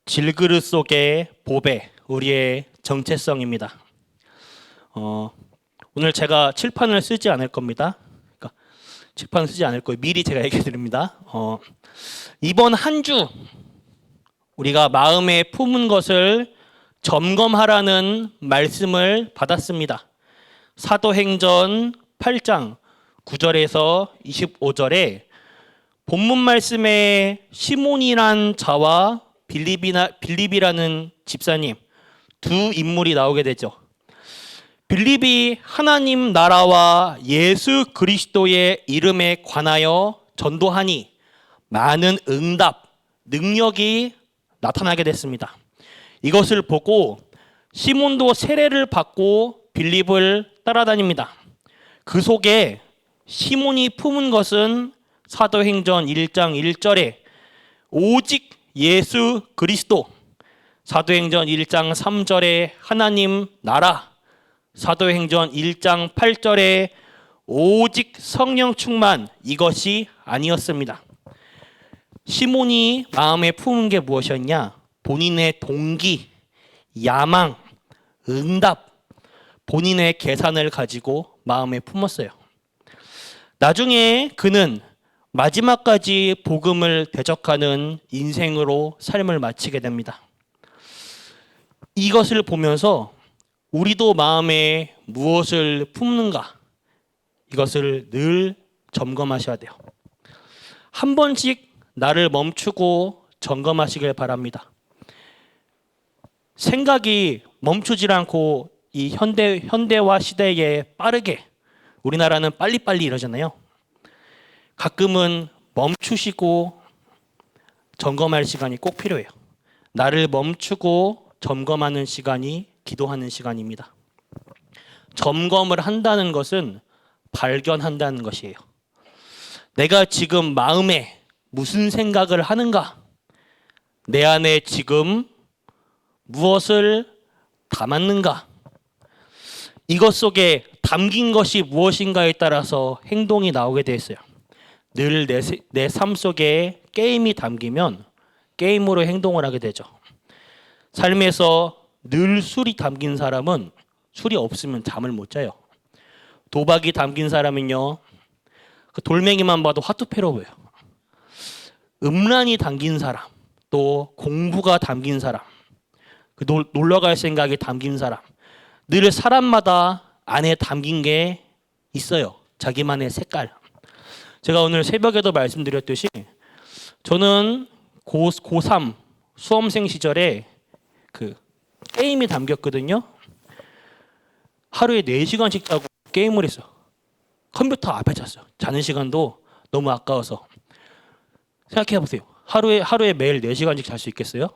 질그릇 속의 보배, 우리의 정체성입니다. 오늘 제가 칠판을 쓰지 않을 겁니다. 그러니까 칠판을 쓰지 않을 거예요. 미리 제가 얘기해 드립니다. 이번 한 주 우리가 마음에 품은 것을 점검하라는 말씀을 받았습니다. 사도행전 8장 9절에서 25절에 본문 말씀에 시몬이란 자와 빌립이라는 집사님 두 인물이 나오게 되죠. 빌립이 하나님 나라와 예수 그리스도의 이름에 관하여 전도하니 많은 응답, 능력이 나타나게 됐습니다. 이것을 보고 시몬도 세례를 받고 빌립을 따라다닙니다. 그 속에 시몬이 품은 것은 사도행전 1장 1절에 오직 예수 그리스도, 사도행전 1장 3절에 하나님 나라, 사도행전 1장 8절에 오직 성령 충만, 이것이 아니었습니다. 시몬이 마음에 품은 게 무엇이었냐? 본인의 동기, 야망, 응답, 본인의 계산을 가지고 마음에 품었어요. 나중에 그는 마지막까지 복음을 대적하는 인생으로 삶을 마치게 됩니다. 이것을 보면서 우리도 마음에 무엇을 품는가, 이것을 늘 점검하셔야 돼요. 한 번씩 나를 멈추고 점검하시길 바랍니다. 생각이 멈추질 않고 이 현대화 시대에 빠르게, 우리나라는 빨리빨리 이러잖아요. 가끔은 멈추시고 점검할 시간이 꼭 필요해요. 나를 멈추고 점검하는 시간이 기도하는 시간입니다. 점검을 한다는 것은 발견한다는 것이에요. 내가 지금 마음에 무슨 생각을 하는가? 내 안에 지금 무엇을 담았는가? 이것 속에 담긴 것이 무엇인가에 따라서 행동이 나오게 되어 있어요. 늘 내 삶 속에 게임이 담기면 게임으로 행동을 하게 되죠. 삶에서 늘 술이 담긴 사람은 술이 없으면 잠을 못 자요. 도박이 담긴 사람은요, 그 돌멩이만 봐도 화투패로 보여요. 음란이 담긴 사람, 또 공부가 담긴 사람, 그 놀러 갈 생각이 담긴 사람, 늘 사람마다 안에 담긴 게 있어요. 자기만의 색깔. 제가 오늘 새벽에도 말씀드렸듯이 저는 고3 수험생 시절에 그 게임이 담겼거든요. 하루에 4시간씩 자고 게임을 했어요. 컴퓨터 앞에 잤어요. 자는 시간도 너무 아까워서. 생각해 보세요. 하루에 매일 4시간씩 잘 수 있겠어요?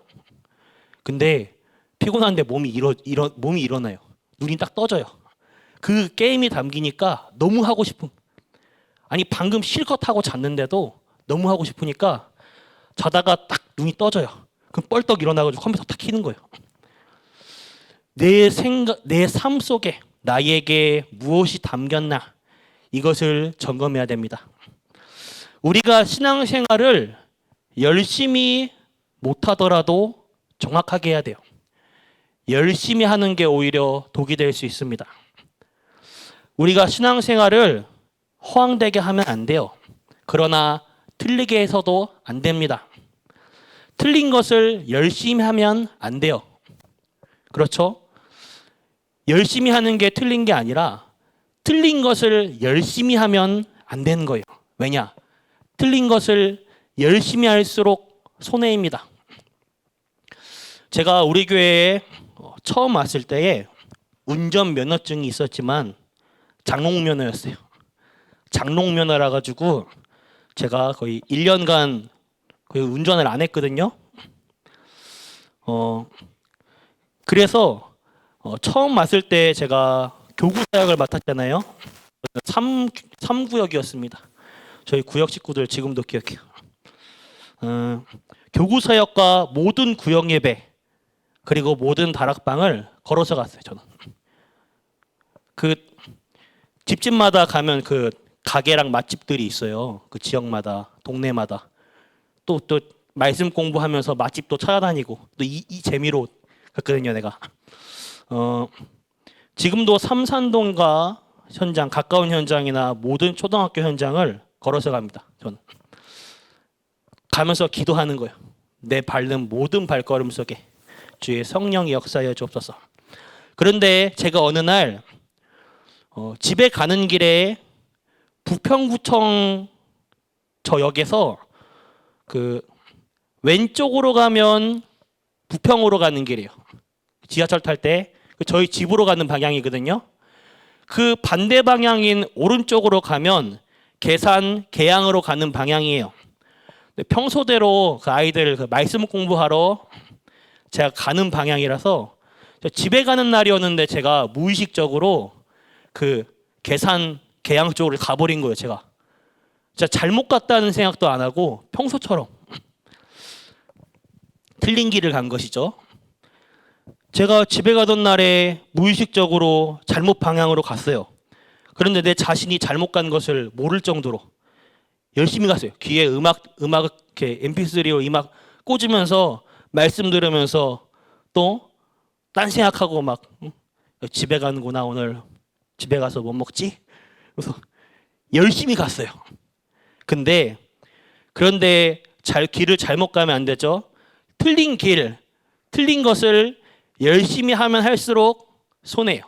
근데 피곤한데 몸이 일어나요. 눈이 딱 떠져요. 그 게임이 담기니까 너무 하고 싶은, 아니 방금 실컷 하고 잤는데도 너무 하고 싶으니까 자다가 딱 눈이 떠져요. 그럼 뻘떡 일어나가지고 컴퓨터 딱 켜는 거예요. 내 삶 속에 나에게 무엇이 담겼나, 이것을 점검해야 됩니다. 우리가 신앙생활을 열심히 못하더라도 정확하게 해야 돼요. 열심히 하는 게 오히려 독이 될 수 있습니다. 우리가 신앙생활을 허황되게 하면 안 돼요. 그러나 틀리게 해서도 안 됩니다. 틀린 것을 열심히 하면 안 돼요. 그렇죠? 열심히 하는 게 틀린 게 아니라 틀린 것을 열심히 하면 안 되는 거예요. 왜냐? 틀린 것을 열심히 할수록 손해입니다. 제가 우리 교회에 처음 왔을 때에 운전면허증이 있었지만 장롱면허였어요. 장롱면허라 가지고 제가 거의 1년간 거의 운전을 안 했거든요. 그래서 처음 왔을 때 제가 교구 사역을 맡았잖아요. 3구역이었습니다. 저희 구역 식구들 지금도 기억해요. 교구 사역과 모든 구역 예배, 그리고 모든 다락방을 걸어서 갔어요. 저는 그 집집마다 가면 그 가게랑 맛집들이 있어요. 그 지역마다, 동네마다. 또 말씀 공부하면서 맛집도 찾아다니고 또 이 재미로 갔거든요, 내가. 지금도 삼산동과 현장, 가까운 현장이나 모든 초등학교 현장을 걸어서 갑니다. 저는 가면서 기도하는 거예요. 내 밟는 모든 발걸음 속에 주의 성령이 역사하여 주옵소서. 그런데 제가 어느 날 집에 가는 길에 부평구청 저 역에서 그 왼쪽으로 가면 부평으로 가는 길이에요. 지하철 탈 때 저희 집으로 가는 방향이거든요. 그 반대 방향인 오른쪽으로 가면 계산 계양으로 가는 방향이에요. 평소대로 그 아이들 그 말씀 공부하러 제가 가는 방향이라서 집에 가는 날이었는데 제가 무의식적으로 그 계산 계양 쪽으로 가버린 거예요. 제가 진짜 잘못 갔다는 생각도 안 하고 평소처럼 틀린 길을 간 것이죠. 제가 집에 가던 날에 무의식적으로 잘못 방향으로 갔어요. 그런데 내 자신이 잘못 간 것을 모를 정도로 열심히 갔어요. 귀에 음악 이렇게 MP3로 음악 꽂으면서 말씀 들으면서 또 딴 생각하고 막 집에 가는구나, 오늘 집에 가서 뭐 먹지? 그래서 열심히 갔어요. 그런데 길을 잘못 가면 안 되죠. 틀린 것을 열심히 하면 할수록 손해요.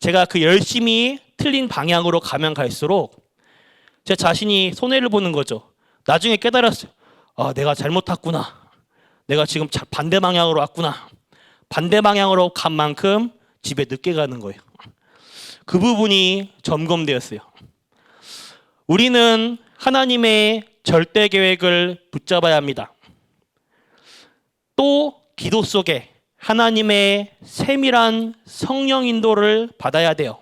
제가 그 열심히 틀린 방향으로 가면 갈수록 제 자신이 손해를 보는 거죠. 나중에 깨달았어요. 내가 잘못 탔구나. 내가 지금 반대 방향으로 왔구나. 반대 방향으로 간 만큼 집에 늦게 가는 거예요. 그 부분이 점검되었어요. 우리는 하나님의 절대 계획을 붙잡아야 합니다. 또 기도 속에 하나님의 세밀한 성령 인도를 받아야 돼요.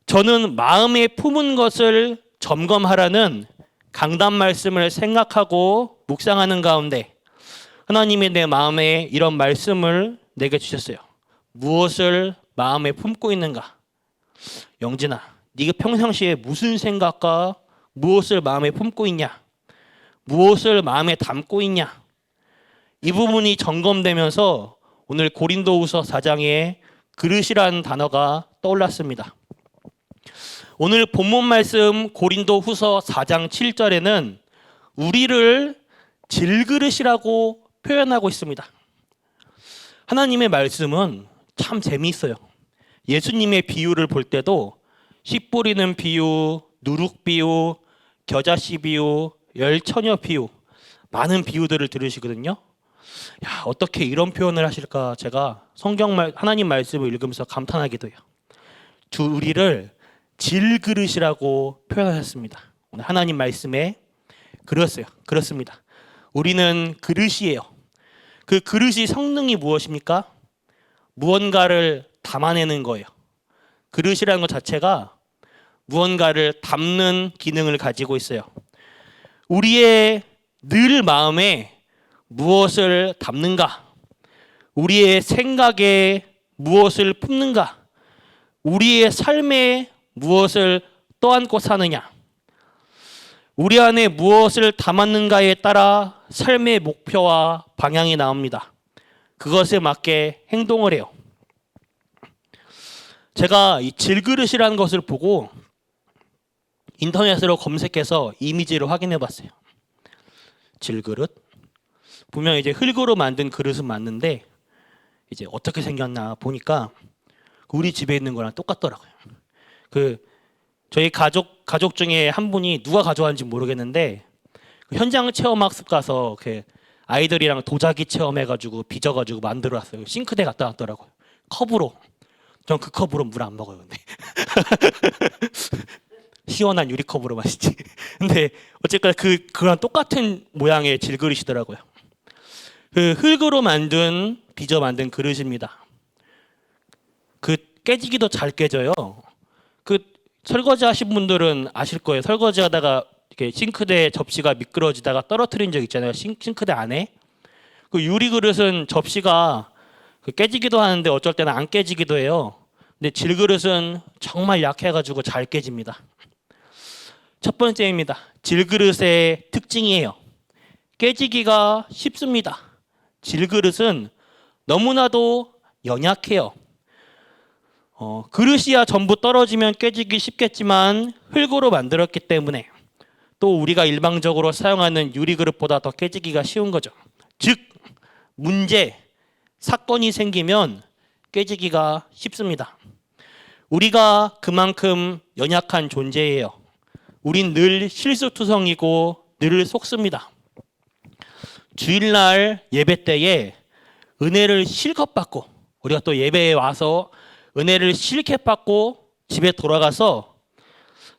저는 마음에 품은 것을 점검하라는 강단 말씀을 생각하고 묵상하는 가운데 하나님이 내 마음에 이런 말씀을 내게 주셨어요. 무엇을 마음에 품고 있는가? 영진아, 네가 평상시에 무슨 생각과 무엇을 마음에 품고 있냐? 무엇을 마음에 담고 있냐? 이 부분이 점검되면서 오늘 고린도후서 4장에 그릇이라는 단어가 떠올랐습니다. 오늘 본문 말씀 고린도후서 4장 7절에는 우리를 질그릇이라고 표현하고 있습니다. 하나님의 말씀은 참 재미있어요. 예수님의 비유를 볼 때도 씨 뿌리는 비유, 누룩 비유, 겨자씨 비유, 열처녀 비유, 많은 비유들을 들으시거든요. 어떻게 이런 표현을 하실까? 제가 하나님 말씀을 읽으면서 감탄하기도 해요. 우리를 질그릇이라고 표현하셨습니다. 오늘 하나님 말씀에 그렇습니다. 우리는 그릇이에요. 그 그릇이 성능이 무엇입니까? 무언가를 담아내는 거예요. 그릇이라는 것 자체가 무언가를 담는 기능을 가지고 있어요. 우리의 늘 마음에 무엇을 담는가? 우리의 생각에 무엇을 품는가? 우리의 삶에 무엇을 떠안고 사느냐? 우리 안에 무엇을 담았는가에 따라 삶의 목표와 방향이 나옵니다. 그것에 맞게 행동을 해요. 제가 이 질그릇이라는 것을 보고 인터넷으로 검색해서 이미지를 확인해 봤어요. 질그릇. 분명 이제 흙으로 만든 그릇은 맞는데 이제 어떻게 생겼나 보니까 우리 집에 있는 거랑 똑같더라고요. 저희 가족 중에 한 분이 누가 가져왔는지 모르겠는데 현장 체험 학습 가서 아이들이랑 도자기 체험해가지고 빚어가지고 만들어왔어요. 싱크대 갖다 놨더라고요. 컵으로. 전 그 컵으로 물 안 먹어요. 근데 시원한 유리컵으로 마시지. 근데 어쨌거나 그랑 똑같은 모양의 질그릇이더라고요. 흙으로 빚어 만든 그릇입니다. 깨지기도 잘 깨져요. 설거지 하신 분들은 아실 거예요. 설거지하다가 이렇게 싱크대 접시가 미끄러지다가 떨어뜨린 적 있잖아요. 싱크대 안에. 유리 그릇은 접시가 깨지기도 하는데 어쩔 때는 안 깨지기도 해요. 근데 질그릇은 정말 약해가지고 잘 깨집니다. 첫 번째입니다. 질그릇의 특징이에요. 깨지기가 쉽습니다. 질그릇은 너무나도 연약해요. 그릇이야 전부 떨어지면 깨지기 쉽겠지만 흙으로 만들었기 때문에 또 우리가 일반적으로 사용하는 유리그릇보다 더 깨지기가 쉬운 거죠. 즉 문제, 사건이 생기면 깨지기가 쉽습니다. 우리가 그만큼 연약한 존재예요. 우린 늘 실수투성이고 늘 속습니다. 주일날 예배 때에 은혜를 실컷 받고 우리가 또 예배에 와서 은혜를 실컷 받고 집에 돌아가서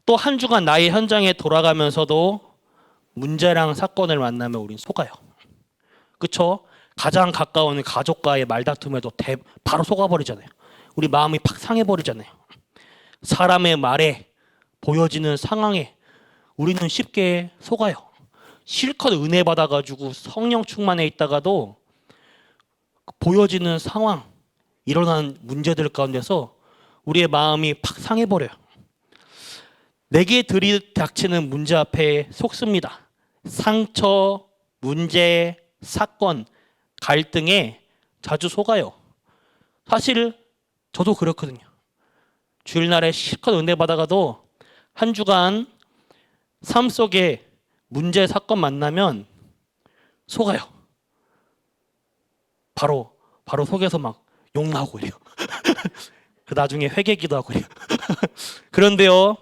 또 한 주간 나의 현장에 돌아가면서도 문제랑 사건을 만나면 우린 속아요. 그렇죠? 가장 가까운 가족과의 말다툼에도 바로 속아버리잖아요. 우리 마음이 팍 상해버리잖아요. 사람의 말에 보여지는 상황에 우리는 쉽게 속아요. 실컷 은혜 받아가지고 성령 충만해 있다가도 보여지는 상황, 일어난 문제들 가운데서 우리의 마음이 팍 상해버려요. 내게 들이닥치는 문제 앞에 속습니다. 상처, 문제, 사건, 갈등에 자주 속아요. 사실 저도 그렇거든요. 주일날에 실컷 은혜 받아가도 한 주간 삶 속에 문제, 사건 만나면 속아요. 바로 속에서 막 욕 나오고 이래요. 나중에 회개기도 하고 이래요. 그런데요,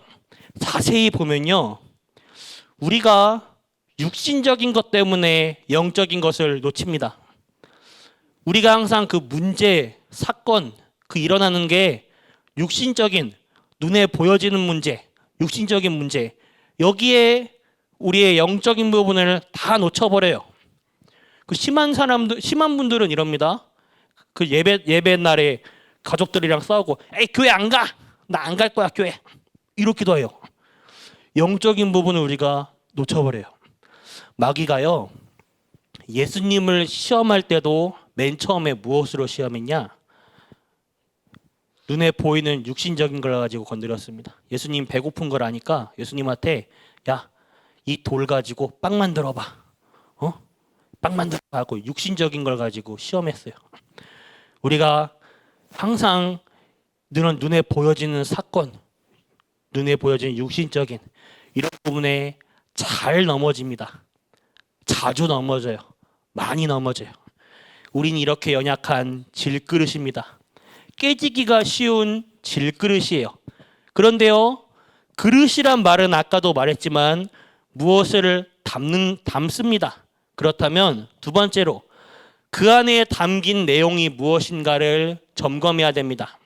자세히 보면요, 우리가 육신적인 것 때문에 영적인 것을 놓칩니다. 우리가 항상 그 문제, 사건, 그 일어나는 게 육신적인, 눈에 보여지는 문제, 육신적인 문제, 여기에 우리의 영적인 부분을 다 놓쳐버려요. 그 심한 분들은 이럽니다. 그 예배 날에 가족들이랑 싸우고, 에이, 교회 안 가! 나 안 갈 거야, 교회! 이렇기도 해요. 영적인 부분을 우리가 놓쳐버려요. 마귀가요, 예수님을 시험할 때도 맨 처음에 무엇으로 시험했냐? 눈에 보이는 육신적인 걸 가지고 건드렸습니다. 예수님 배고픈 걸 아니까 예수님한테, 야, 이 돌 가지고 빵 만들어 봐. 빵 만들어 봐 하고 육신적인 걸 가지고 시험했어요. 우리가 항상 눈에 보여지는 사건, 눈에 보여지는 육신적인 이런 부분에 잘 넘어집니다. 자주 넘어져요. 많이 넘어져요. 우린 이렇게 연약한 질그릇입니다. 깨지기가 쉬운 질그릇이에요. 그런데요, 그릇이란 말은 아까도 말했지만 무엇을 담습니다. 그렇다면 두 번째로 그 안에 담긴 내용이 무엇인가를 점검해야 됩니다.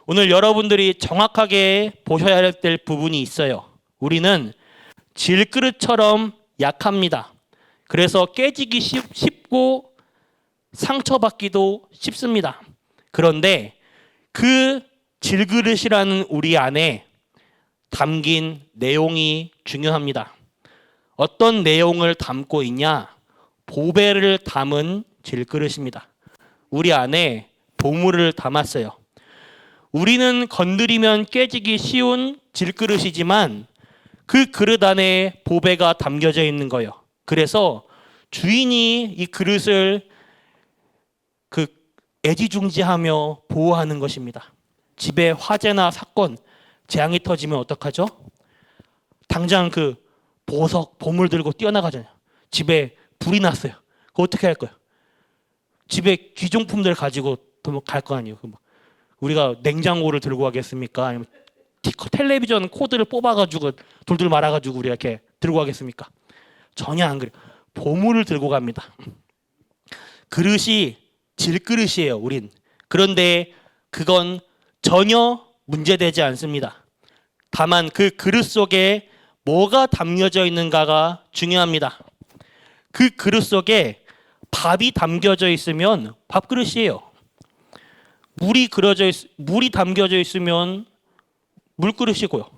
오늘 여러분들이 정확하게 보셔야 될 부분이 있어요. 우리는 질그릇처럼 약합니다. 그래서 깨지기 쉽고 상처받기도 쉽습니다. 그런데 그 질그릇이라는 우리 안에 담긴 내용이 중요합니다. 어떤 내용을 담고 있냐? 보배를 담은 질그릇입니다. 우리 안에 보물을 담았어요. 우리는 건드리면 깨지기 쉬운 질그릇이지만 그 그릇 안에 보배가 담겨져 있는 거예요. 그래서 주인이 이 그릇을 애지중지하며 보호하는 것입니다. 집에 화재나 사건, 재앙이 터지면 어떡하죠? 당장 그 보석, 보물 들고 뛰어나가잖아요. 집에 불이 났어요. 그거 어떻게 할 거예요? 집에 귀중품들 가지고 갈 거 아니에요. 우리가 냉장고를 들고 가겠습니까? 아니면 텔레비전 코드를 뽑아가지고 돌돌 말아가지고 우리가 이렇게 들고 가겠습니까? 전혀 안 그래요. 보물을 들고 갑니다. 그릇이 질그릇이에요, 우린. 그런데 그건 전혀 문제되지 않습니다. 다만 그 그릇 속에 뭐가 담겨져 있는가가 중요합니다. 그 그릇 속에 밥이 담겨져 있으면 밥그릇이에요. 물이 담겨져 있으면 물그릇이고요.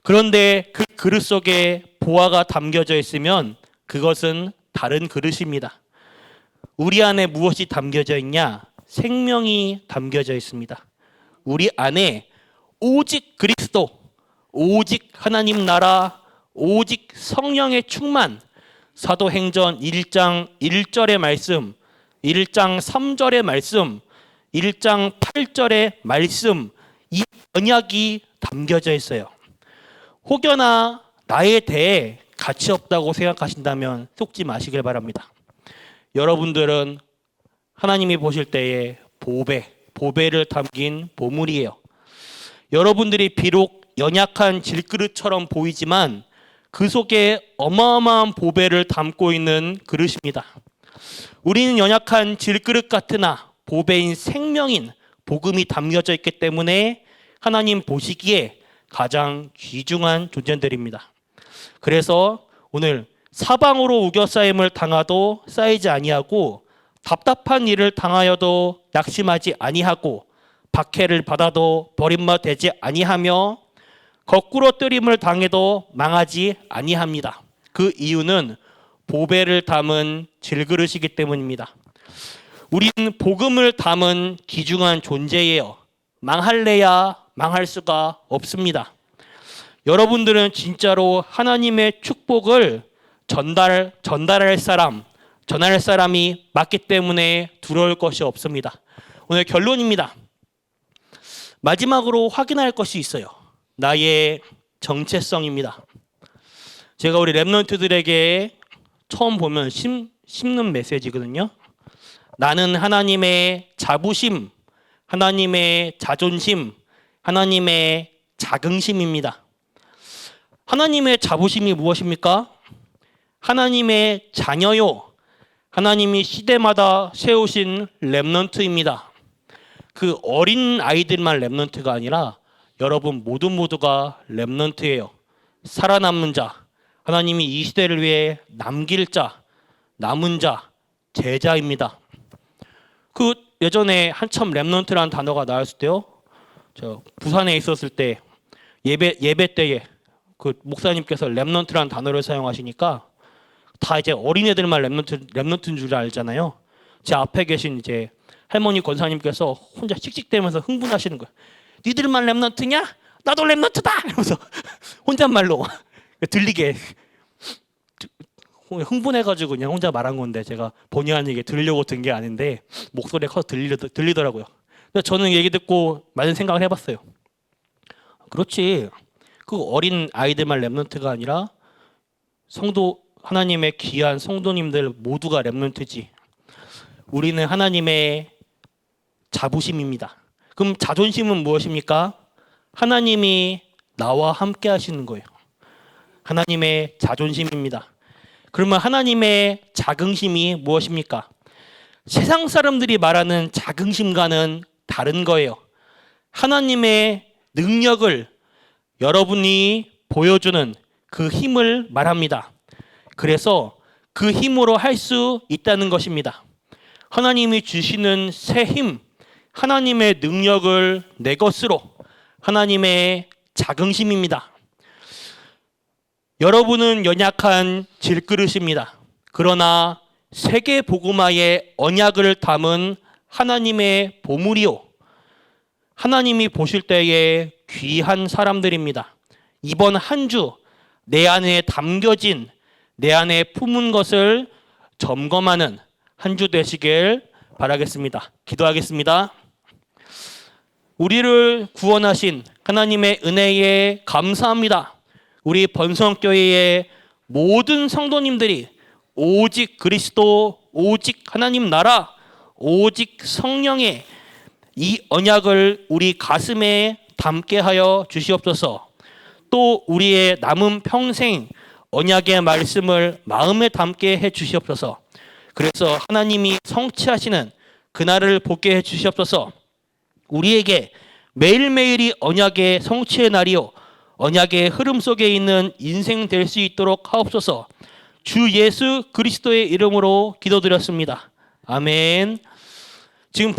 그런데 그 그릇 속에 보화가 담겨져 있으면 그것은 다른 그릇입니다. 우리 안에 무엇이 담겨져 있냐? 생명이 담겨져 있습니다. 우리 안에 오직 그리스도, 오직 하나님 나라, 오직 성령의 충만. 사도행전 1장 1절의 말씀, 1장 3절의 말씀, 1장 8절의 말씀, 이 언약이 담겨져 있어요. 혹여나 나에 대해 가치 없다고 생각하신다면 속지 마시길 바랍니다. 여러분들은 하나님이 보실 때에 보배를 담긴 보물이에요. 여러분들이 비록 연약한 질그릇처럼 보이지만 그 속에 어마어마한 보배를 담고 있는 그릇입니다. 우리는 연약한 질그릇 같으나 보배인 생명인 복음이 담겨져 있기 때문에 하나님 보시기에 가장 귀중한 존재들입니다. 그래서 오늘 사방으로 우겨싸임을 당하도 쌓이지 아니하고 답답한 일을 당하여도 낙심하지 아니하고 박해를 받아도 버림받지 아니하며 거꾸로 뜨림을 당해도 망하지 아니합니다. 그 이유는 보배를 담은 질그릇이기 때문입니다. 우리는 복음을 담은 귀중한 존재예요. 망할래야 망할 수가 없습니다. 여러분들은 진짜로 하나님의 축복을 전할 사람이 맞기 때문에 두려울 것이 없습니다. 오늘 결론입니다. 마지막으로 확인할 것이 있어요. 나의 정체성입니다. 제가 우리 랩런트들에게 처음 보면 심는 메시지거든요. 나는 하나님의 자부심, 하나님의 자존심, 하나님의 자긍심입니다. 하나님의 자부심이 무엇입니까? 하나님의 자녀요. 하나님이 시대마다 세우신 랩런트입니다. 그 어린 아이들만 랩런트가 아니라 여러분 모두가 랩런트예요. 살아남는 자, 하나님이 이 시대를 위해 남길 자, 남은 자, 제자입니다. 그 예전에 한참 랩런트라는 단어가 나왔을 때요. 저 부산에 있었을 때 예배 때에 그 목사님께서 랩런트라는 단어를 사용하시니까 다 이제 어린애들만 랩런트인 줄 알잖아요. 제 앞에 계신 이제 할머니 권사님께서 혼자 씩씩대면서 흥분하시는 거예요. 니들만 랩런트냐? 나도 랩런트다! 이러면서 혼잣말로 들리게 흥분해가지고 그냥 혼자 말한 건데 제가 본의 아니게 들으려고 든 게 아닌데 목소리가 커서 들리더라고요. 그래서 저는 얘기 듣고 많은 생각을 해봤어요. 그렇지. 그 어린 아이들만 랩런트가 아니라 성도 하나님의 귀한 성도님들 모두가 랩런트지. 우리는 하나님의 자부심입니다. 그럼 자존심은 무엇입니까? 하나님이 나와 함께 하시는 거예요. 하나님의 자존심입니다. 그러면 하나님의 자긍심이 무엇입니까? 세상 사람들이 말하는 자긍심과는 다른 거예요. 하나님의 능력을 여러분이 보여주는 그 힘을 말합니다. 그래서 그 힘으로 할 수 있다는 것입니다. 하나님이 주시는 새 힘, 하나님의 능력을 내 것으로 하나님의 자긍심입니다. 여러분은 연약한 질그릇입니다. 그러나 세계 복음화의 언약을 담은 하나님의 보물이요. 하나님이 보실 때에 귀한 사람들입니다. 이번 한 주 내 안에 담겨진 내 안에 품은 것을 점검하는 한 주 되시길 바라겠습니다. 기도하겠습니다. 우리를 구원하신 하나님의 은혜에 감사합니다. 우리 번성교회의 모든 성도님들이 오직 그리스도, 오직 하나님 나라, 오직 성령의 이 언약을 우리 가슴에 담게 하여 주시옵소서. 또 우리의 남은 평생 언약의 말씀을 마음에 담게 해 주시옵소서. 그래서 하나님이 성취하시는 그날을 보게 해 주시옵소서. 우리에게 매일매일이 언약의 성취의 날이요 언약의 흐름 속에 있는 인생 될 수 있도록 하옵소서. 주 예수 그리스도의 이름으로 기도드렸습니다. 아멘. 지금